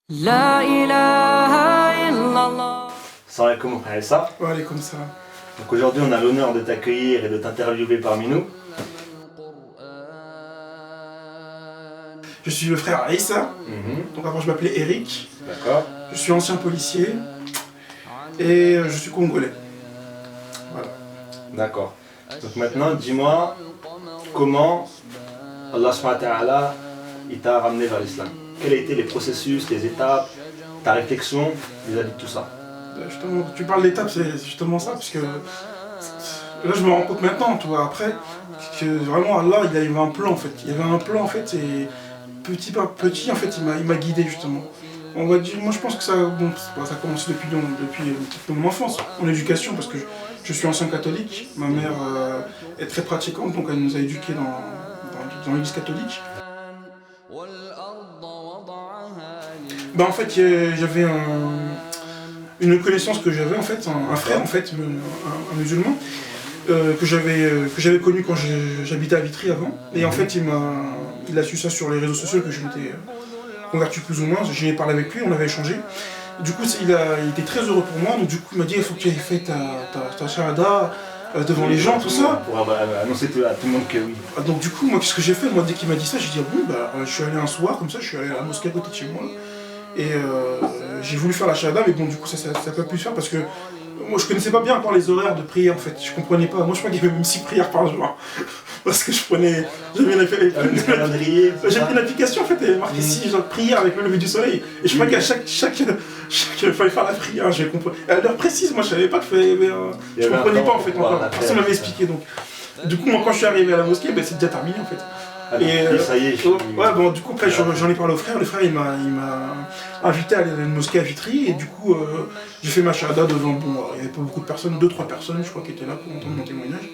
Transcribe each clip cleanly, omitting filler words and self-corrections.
La ilaha illallah. Salam alaikum Aïssa. Wa alaykoum salam. Donc aujourd'hui on a l'honneur de t'accueillir et de t'interviewer parmi nous. Je suis le frère Aïssa, donc avant je m'appelais Eric. D'accord. Je suis ancien policier et je suis congolais. Voilà. D'accord. Donc maintenant dis-moi comment Allah subhanahu wa ta'ala il t'a ramené vers l'islam. Quels étaient les processus, les étapes, ta réflexion vis-à-vis de tout ça? Justement, tu parles d'étapes, c'est justement ça, parce que là je me rends compte maintenant, tu vois, après, que vraiment Allah il avait un plan en fait. Il y avait un plan en fait et petit par petit en fait il m'a guidé justement. On va dire, moi je pense que ça, bon, ça a commencé depuis mon enfance, mon éducation, parce que je suis ancien catholique, ma mère est très pratiquante, donc elle nous a éduqués dans l'église catholique. Bah en fait j'avais une connaissance que j'avais en fait, un frère en fait, un musulman, que j'avais connu quand j'habitais à Vitry avant. Et en fait il a su ça sur les réseaux sociaux que je m'étais converti plus ou moins, j'ai parlé avec lui, on avait échangé. Du coup il était très heureux pour moi, donc du coup il m'a dit il faut que tu aies fait ta shahada devant les gens, tout ça. Pour annoncer à tout le monde que oui. Donc du coup moi qu'est-ce que j'ai fait, moi dès qu'il m'a dit ça, j'ai dit ah bon bah je suis allé un soir comme ça, je suis allé à la mosquée à côté de chez moi. Et j'ai voulu faire la shahada, mais bon du coup ça n'a pas pu se faire parce que moi je connaissais pas bien encore les horaires de prière en fait, je comprenais pas, moi je crois qu'il y avait même 6 prières par jour. Parce que j'avais pris une application en fait, il y avait marqué 6 prières avec le lever du soleil. Et je crois qu'à chaque il fallait faire la prière, j'ai compris. À l'heure précise, moi je savais pas que je comprenais pas en fait encore, personne m'avait expliqué donc. Du coup moi quand je suis arrivé à la mosquée, ben, c'est déjà terminé en fait. Et ça y est, ouais, bon, du coup, après, j'en ai parlé au frère. Le frère, il m'a invité à aller à une mosquée à Vitry. Et du coup, j'ai fait ma shahada devant. Bon, il n'y avait pas beaucoup de personnes, 2-3 personnes, je crois, qui étaient là pour entendre mon témoignage.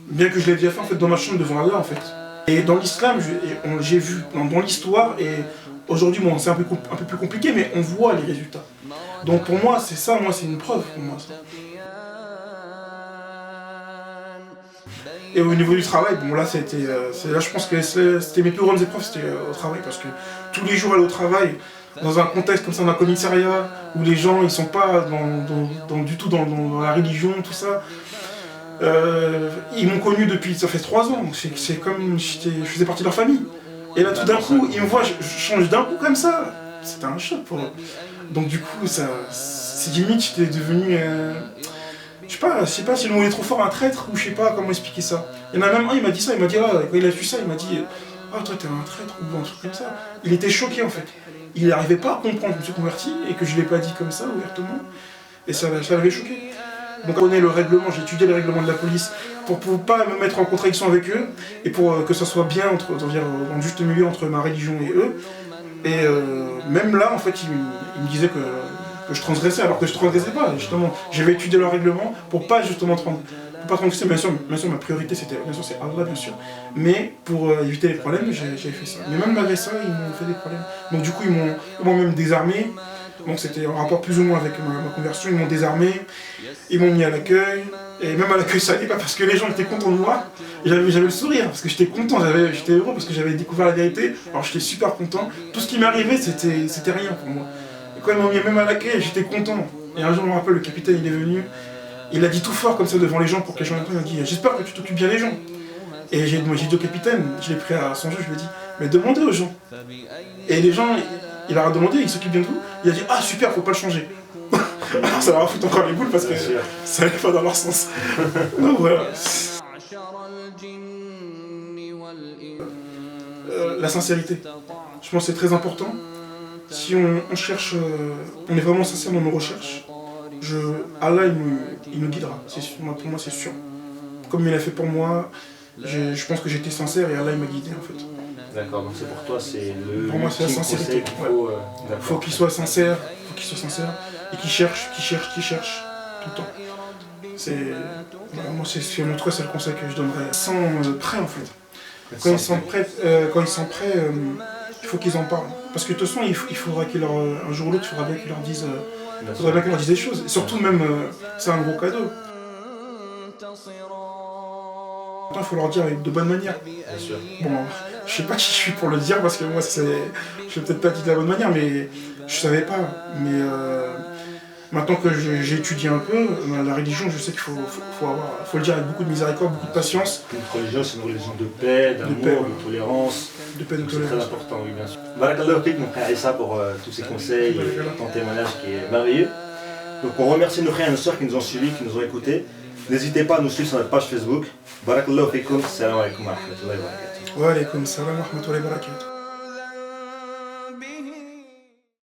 Bien que je l'ai déjà fait en fait dans ma chambre devant Allah en fait. Et dans l'islam, j'ai vu dans l'histoire, et aujourd'hui, bon, c'est un peu plus compliqué, mais on voit les résultats. Donc pour moi, c'est ça, moi, c'est une preuve pour moi. Ça. Et au niveau du travail, bon là je pense que c'était mes plus grandes épreuves, c'était au travail, parce que tous les jours aller au travail, dans un contexte comme ça, dans un commissariat, où les gens ils sont pas du tout dans la religion, tout ça, ils m'ont connu depuis, ça fait 3 ans, c'est comme je faisais partie de leur famille. Et là tout d'un coup, ils me voient, je change d'un coup comme ça, c'était un choc pour eux. Donc du coup, c'est limite, j'étais devenu... Je sais pas si le mot est trop fort, un traître, ou je sais pas comment expliquer ça. Il y en a même un, il m'a dit ça, il m'a dit, ah, quand il a vu ça, il m'a dit, ah, toi t'es un traître, ou un truc comme ça. Il était choqué en fait. Il n'arrivait pas à comprendre que je me suis converti, et que je l'ai pas dit comme ça, ouvertement. Et ça l'avait choqué. Donc on connaît le règlement, j'ai étudié les règlements de la police, pour pas me mettre en contradiction avec eux, et pour que ça soit bien, en juste milieu entre ma religion et eux. Et même là, en fait, il me disait que je transgressais, alors que je transgressais pas, justement. J'avais étudié leur règlement pour pas justement transgresser, bien sûr ma priorité c'est Allah bien sûr, mais pour éviter les problèmes, j'avais fait ça. Mais même malgré ça, ils m'ont fait des problèmes. Donc du coup, ils m'ont même désarmé, donc c'était en rapport plus ou moins avec ma conversion, ils m'ont désarmé, ils m'ont mis à l'accueil, et même à l'accueil ça allait pas parce que les gens étaient contents de moi, et j'avais le sourire, parce que j'étais content, j'étais heureux parce que j'avais découvert la vérité, alors j'étais super content, tout ce qui m'arrivait c'était rien pour moi. Quand ils m'ont mis même à l'accueil, j'étais content. Et un jour, je me rappelle, le capitaine, il est venu, il a dit tout fort comme ça devant les gens pour que les gens entendent, il a dit « J'espère que tu t'occupes bien des gens ». Et j'ai dit au capitaine, je l'ai pris à son jeu, je lui ai dit « Mais demandez aux gens ». Et les gens, il leur a demandé, il s'occupe bien de vous. Il a dit « Ah super, faut pas le changer ». Alors ça leur a foutu encore les boules parce que ça allait pas dans leur sens. Donc voilà. La sincérité. Je pense que c'est très important. Si on cherche, on est vraiment sincère dans nos recherches, Allah il nous guidera, pour moi c'est sûr. Comme il l'a fait pour moi, je pense que j'étais sincère et Allah il m'a guidé en fait. D'accord, donc c'est pour toi, c'est le... Pour moi c'est la sincérité. Faut qu'il soit sincère, et qu'il cherche tout le temps. Moi c'est en tout cas c'est le conseil que je donnerais. Ils sont prêts en fait. Quand ils sont prêts, il faut qu'ils en parlent. Parce que de toute façon, il faudra un jour ou l'autre, il faudra bien qu'ils leur disent des choses. Et surtout même, c'est un gros cadeau. Il faut leur dire avec de bonnes manières. Bien sûr. Bon, je sais pas qui je suis pour le dire parce que moi, je vais peut-être pas dit de la bonne manière, mais je savais pas. Mais maintenant que j'ai étudié un peu, la religion, je sais qu'il faut le dire avec beaucoup de miséricorde, beaucoup de patience. Notre religion, c'est une religion de paix, d'amour, de tolérance. De paix, de Donc c'est très tolérance. important, oui, bien sûr. Barakallahu fik, mon frère Issa, pour tous ces conseils et ton témoignage qui est merveilleux. Donc on remercie nos frères et nos sœurs qui nous ont suivis, qui nous ont écoutés. N'hésitez pas à nous suivre sur notre page Facebook. Barakallahu fikum, salam alaikum wa rahmatullahi wa barakatuh. Wa alaykoum salam wa rahmatullahi wa barakatuh.